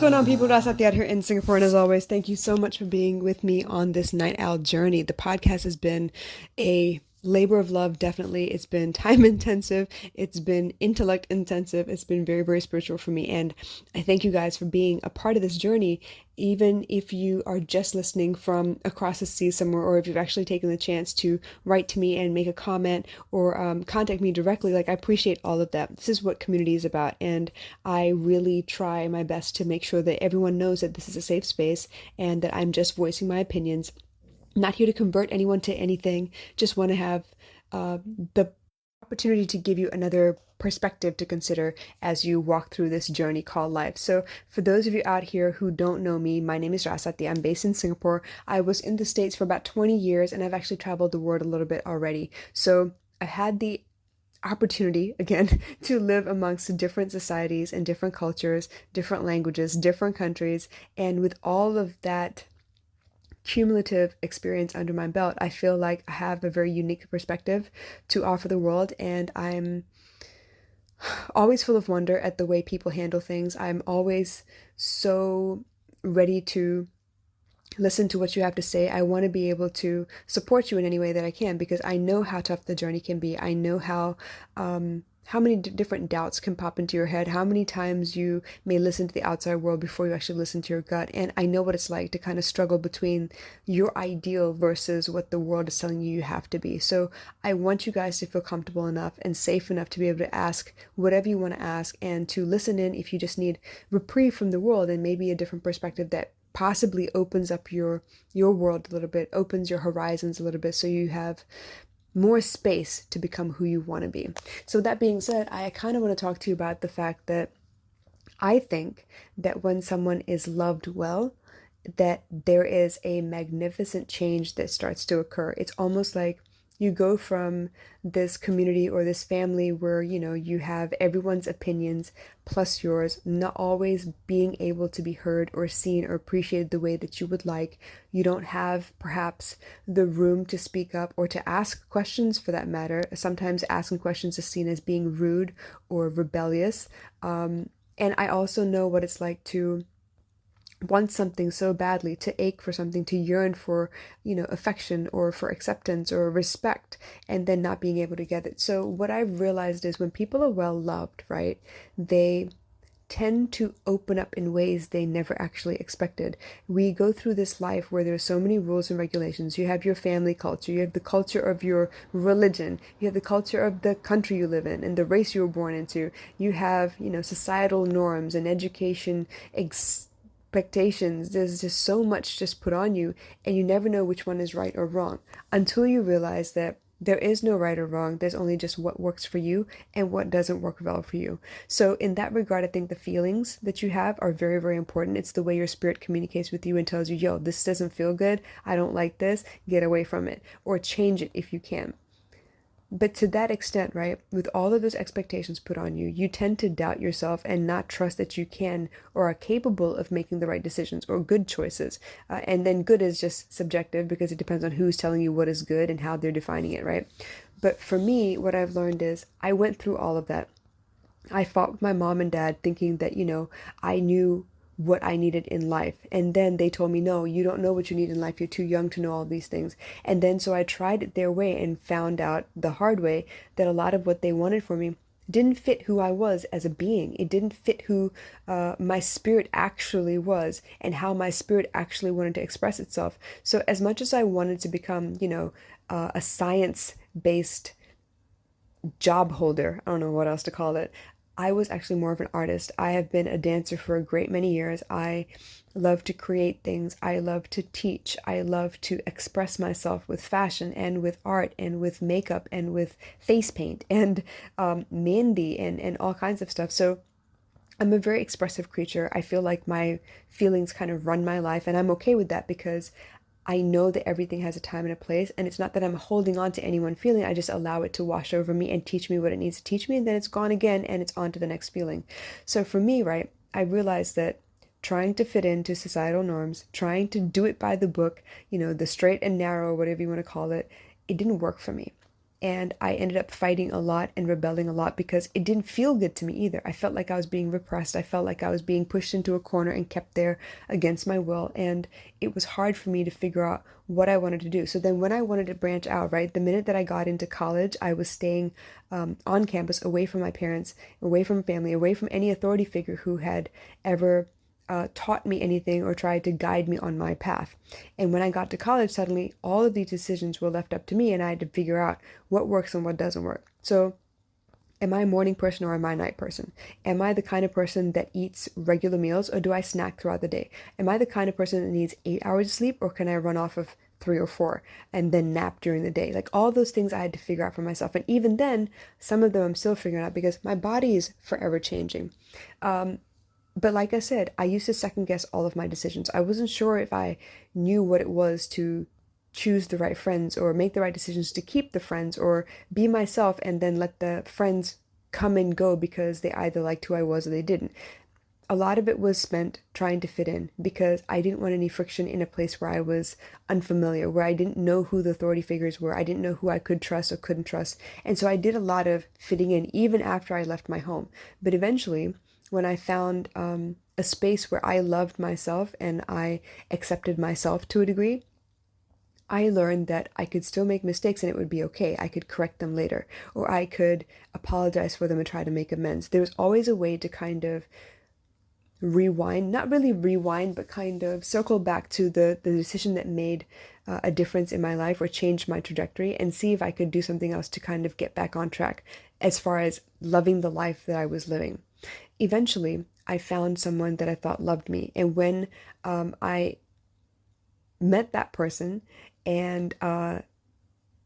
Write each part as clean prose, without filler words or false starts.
going on, people? Dasati out here in Singapore, and as always, thank you so much for being with me on this night owl journey. The podcast has been a labor of love, definitely. It's been time intensive, it's been intellect intensive, it's been very, very spiritual for me. And I thank you guys for being a part of this journey, even if you are just listening from across the sea somewhere, or if you've actually taken the chance to write to me and make a comment or contact me directly. Like, I appreciate all of that. This is what community is about, and I really try my best to make sure that everyone knows that this is a safe space and that I'm just voicing my opinions. I'm not here to convert anyone to anything, just want to have the opportunity to give you another perspective to consider as you walk through this journey called life. So for those of you out here who don't know me, my name is Rasati. I'm based in Singapore. I was in the States for about 20 years, and I've actually traveled the world a little bit already. So I had the opportunity again to live amongst different societies and different cultures, different languages, different countries, and with all of that cumulative experience under my belt, I feel like I have a very unique perspective to offer the world, and I'm always full of wonder at the way people handle things. I'm always so ready to listen to what you have to say. I want to be able to support you in any way that I can, because I know how tough the journey can be. I know how many different doubts can pop into your head, how many times you may listen to the outside world before you actually listen to your gut. And I know what it's like to kind of struggle between your ideal versus what the world is telling you you have to be. So I want you guys to feel comfortable enough and safe enough to be able to ask whatever you want to ask, and to listen in if you just need reprieve from the world and maybe a different perspective that possibly opens up your world a little bit, opens your horizons a little bit, so you have more space to become who you want to be. So that being said, I kind of want to talk to you about the fact that I think that when someone is loved well, that there is a magnificent change that starts to occur. It's almost like you go from this community or this family where, you have everyone's opinions plus yours, not always being able to be heard or seen or appreciated the way that you would like. You don't have perhaps the room to speak up or to ask questions, for that matter. Sometimes asking questions is seen as being rude or rebellious. And I also know what it's like to want something so badly, to ache for something, to yearn for, affection or for acceptance or respect, and then not being able to get it. So what I've realized is when people are well loved, right, they tend to open up in ways they never actually expected. We go through this life where there's so many rules and regulations. You have your family culture, you have the culture of your religion, you have the culture of the country you live in and the race you were born into. You have, societal norms and education expectations. There's just so much just put on you, and you never know which one is right or wrong until you realize that there is no right or wrong. There's only just what works for you and what doesn't work well for you. So in that regard, I think the feelings that you have are very, very important. It's the way your spirit communicates with you and tells you, yo, this doesn't feel good, I don't like this, get away from it, or change it if you can. But to that extent, right, with all of those expectations put on you, you tend to doubt yourself and not trust that you can or are capable of making the right decisions or good choices. And then good is just subjective, because it depends on who's telling you what is good and how they're defining it, right? But for me, what I've learned is I went through all of that. I fought with my mom and dad thinking that, I knew what I needed in life. And then they told me, no, you don't know what you need in life. You're too young to know all these things. And then so I tried it their way and found out the hard way that a lot of what they wanted for me didn't fit who I was as a being. It didn't fit who my spirit actually was and how my spirit actually wanted to express itself. So as much as I wanted to become, a science-based job holder, I don't know what else to call it, I was actually more of an artist. I have been a dancer for a great many years. I love to create things. I love to teach. I love to express myself with fashion and with art and with makeup and with face paint and mehndi and all kinds of stuff. So I'm a very expressive creature. I feel like my feelings kind of run my life, and I'm okay with that because I know that everything has a time and a place, and it's not that I'm holding on to any one feeling. I just allow it to wash over me and teach me what it needs to teach me, and then it's gone again and it's on to the next feeling. So for me, right, I realized that trying to fit into societal norms, trying to do it by the book, the straight and narrow, whatever you want to call it, it didn't work for me. And I ended up fighting a lot and rebelling a lot because it didn't feel good to me either. I felt like I was being repressed. I felt like I was being pushed into a corner and kept there against my will. And it was hard for me to figure out what I wanted to do. So then when I wanted to branch out, right, the minute that I got into college, I was staying on campus, away from my parents, away from family, away from any authority figure who had ever taught me anything or tried to guide me on my path. And when I got to college, suddenly all of these decisions were left up to me, and I had to figure out what works and what doesn't work. So, am I a morning person or am I a night person? Am I the kind of person that eats regular meals, or do I snack throughout the day? Am I the kind of person that needs 8 hours of sleep, or can I run off of 3 or 4 and then nap during the day? Like, all those things I had to figure out for myself. And even then, some of them I'm still figuring out because my body is forever changing. But like I said, I used to second guess all of my decisions. I wasn't sure if I knew what it was to choose the right friends or make the right decisions to keep the friends or be myself and then let the friends come and go because they either liked who I was or they didn't. A lot of it was spent trying to fit in because I didn't want any friction in a place where I was unfamiliar, where I didn't know who the authority figures were. I didn't know who I could trust or couldn't trust. And so I did a lot of fitting in even after I left my home. But eventually, when I found a space where I loved myself and I accepted myself to a degree, I learned that I could still make mistakes and it would be okay. I could correct them later, or I could apologize for them and try to make amends. There was always a way to kind of rewind, not really rewind, but kind of circle back to the decision that made a difference in my life or changed my trajectory, and see if I could do something else to kind of get back on track as far as loving the life that I was living. Eventually, I found someone that I thought loved me. And when I met that person, and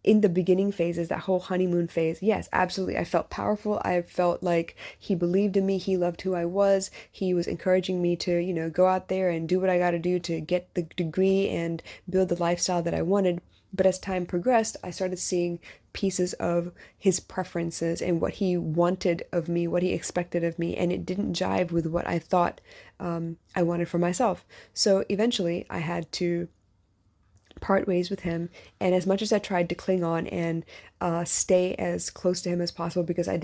in the beginning phases, that whole honeymoon phase, yes, absolutely, I felt powerful. I felt like he believed in me. He loved who I was. He was encouraging me to, go out there and do what I got to do to get the degree and build the lifestyle that I wanted. But as time progressed, I started seeing pieces of his preferences and what he wanted of me, what he expected of me, and it didn't jive with what I thought I wanted for myself. So eventually, I had to part ways with him. And as much as I tried to cling on and stay as close to him as possible, because I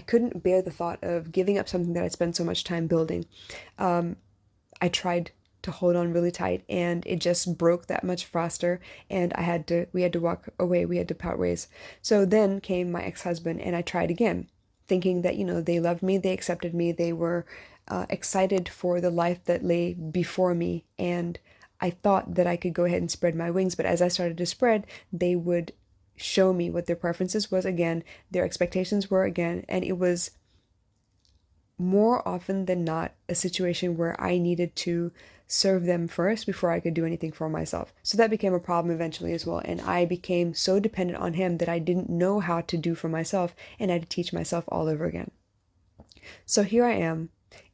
couldn't bear the thought of giving up something that I spent so much time building. I tried to hold on really tight, and it just broke that much faster, and we had to walk away, we had to part ways. So then came my ex-husband, and I tried again, thinking that, they loved me, they accepted me, they were excited for the life that lay before me, and I thought that I could go ahead and spread my wings. But as I started to spread, they would show me what their preferences was again, their expectations were again, and it was more often than not a situation where I needed to serve them first before I could do anything for myself. So that became a problem eventually as well, and I became so dependent on him that I didn't know how to do for myself, and I had to teach myself all over again. So here I am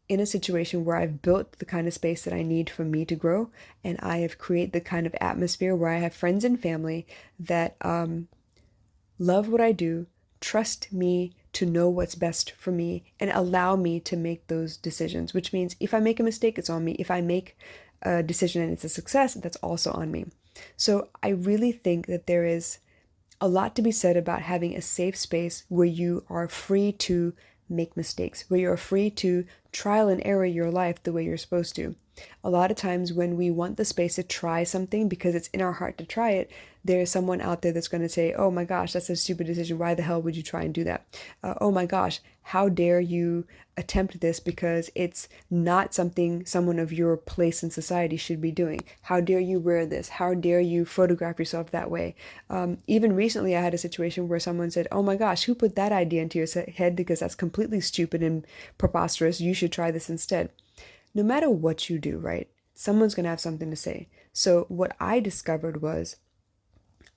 in a situation where I've built the kind of space that I need for me to grow, and I have created the kind of atmosphere where I have friends and family that love what I do, trust me to know what's best for me, and allow me to make those decisions, which means if I make a mistake, it's on me. If I make a decision and it's a success, that's also on me. So I really think that there is a lot to be said about having a safe space where you are free to make mistakes, where you're free to trial and error your life the way you're supposed to. A lot of times when we want the space to try something because it's in our heart to try it, there's someone out there that's going to say, oh my gosh, that's a stupid decision. Why the hell would you try and do that? Oh my gosh, how dare you attempt this because it's not something someone of your place in society should be doing. How dare you wear this? How dare you photograph yourself that way? Even recently, I had a situation where someone said, oh my gosh, who put that idea into your head? Because that's completely stupid and preposterous. You should try this instead. No matter what you do, right? Someone's going to have something to say. So what I discovered was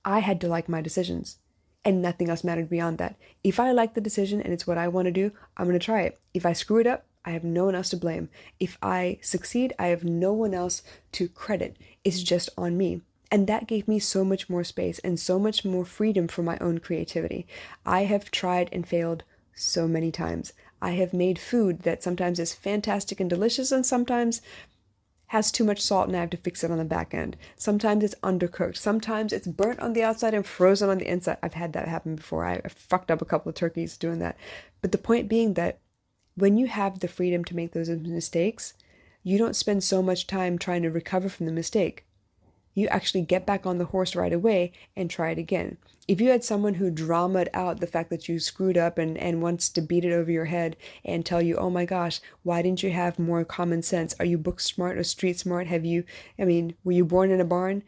I had to like my decisions, and nothing else mattered beyond that. If I like the decision and it's what I want to do, I'm going to try it. If I screw it up, I have no one else to blame. If I succeed, I have no one else to credit. It's just on me. And that gave me so much more space and so much more freedom for my own creativity. I have tried and failed so many times. I have made food that sometimes is fantastic and delicious and sometimes has too much salt and I have to fix it on the back end. Sometimes it's undercooked. Sometimes it's burnt on the outside and frozen on the inside. I've had that happen before. I fucked up a couple of turkeys doing that. But the point being that when you have the freedom to make those mistakes, you don't spend so much time trying to recover from the mistake. You actually get back on the horse right away and try it again. If you had someone who dramaed out the fact that you screwed up and wants to beat it over your head and tell you, oh my gosh, why didn't you have more common sense? Are you book smart or street smart? Were you born in a barn?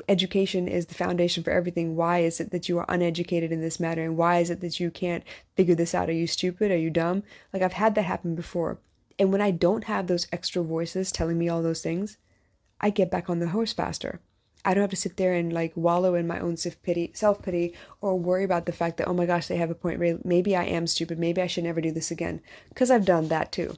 Education is the foundation for everything. Why is it that you are uneducated in this matter? And why is it that you can't figure this out? Are you stupid? Are you dumb? Like, I've had that happen before. And when I don't have those extra voices telling me all those things, I get back on the horse faster. I don't have to sit there and wallow in my own self-pity or worry about the fact that, oh my gosh, they have a point. Maybe I am stupid. Maybe I should never do this again. Because I've done that too.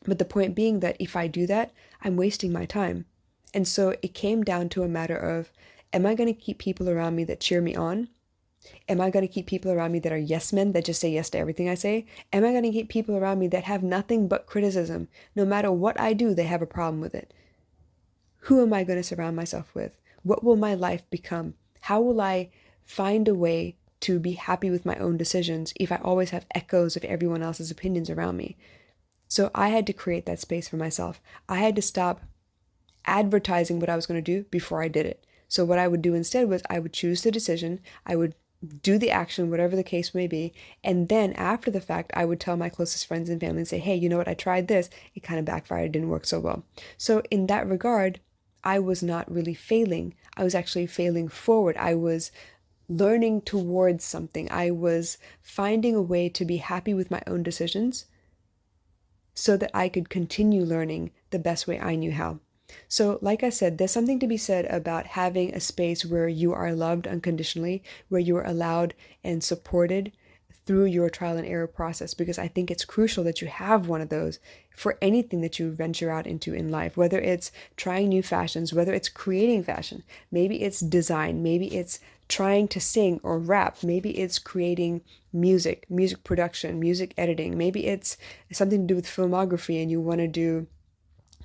But the point being that if I do that, I'm wasting my time. And so it came down to a matter of, am I going to keep people around me that cheer me on? Am I going to keep people around me that are yes men, that just say yes to everything I say? Am I going to keep people around me that have nothing but criticism? No matter what I do, they have a problem with it. Who am I going to surround myself with? What will my life become? How will I find a way to be happy with my own decisions if I always have echoes of everyone else's opinions around me? So I had to create that space for myself. I had to stop advertising what I was going to do before I did it. So what I would do instead was I would choose the decision, I would do the action, whatever the case may be, and then after the fact, I would tell my closest friends and family and say, hey, you know what, I tried this, it kind of backfired, it didn't work so well. So in that regard, I was not really failing. I was actually failing forward. I was learning towards something. I was finding a way to be happy with my own decisions so that I could continue learning the best way I knew how. So like I said, there's something to be said about having a space where you are loved unconditionally, where you are allowed and supported through your trial and error process, because I think it's crucial that you have one of those for anything that you venture out into in life, whether it's trying new fashions, whether it's creating fashion, maybe it's design, maybe it's trying to sing or rap, maybe it's creating music production, music editing, maybe it's something to do with filmography and you want to do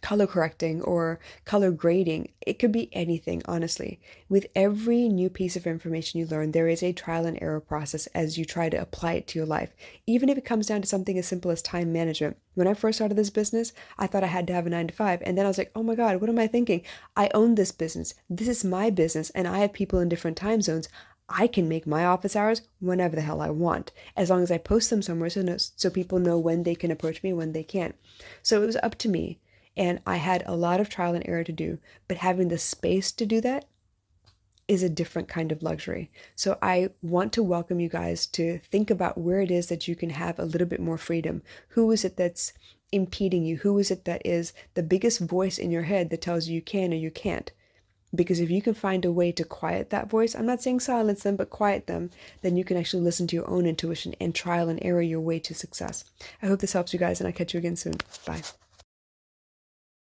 color correcting or color grading. It could be anything, honestly. With every new piece of information you learn, there is a trial and error process as you try to apply it to your life. Even if it comes down to something as simple as time management. When I first started this business, I thought I had to have a 9 to 5. And then I was like, oh my God, what am I thinking? I own this business. This is my business. And I have people in different time zones. I can make my office hours whenever the hell I want, as long as I post them somewhere so people know when they can approach me, when they can't. So it was up to me. And I had a lot of trial and error to do, but having the space to do that is a different kind of luxury. So I want to welcome you guys to think about where it is that you can have a little bit more freedom. Who is it that's impeding you? Who is it that is the biggest voice in your head that tells you you can or you can't? Because if you can find a way to quiet that voice, I'm not saying silence them, but quiet them, then you can actually listen to your own intuition and trial and error your way to success. I hope this helps you guys, and I'll catch you again soon. Bye.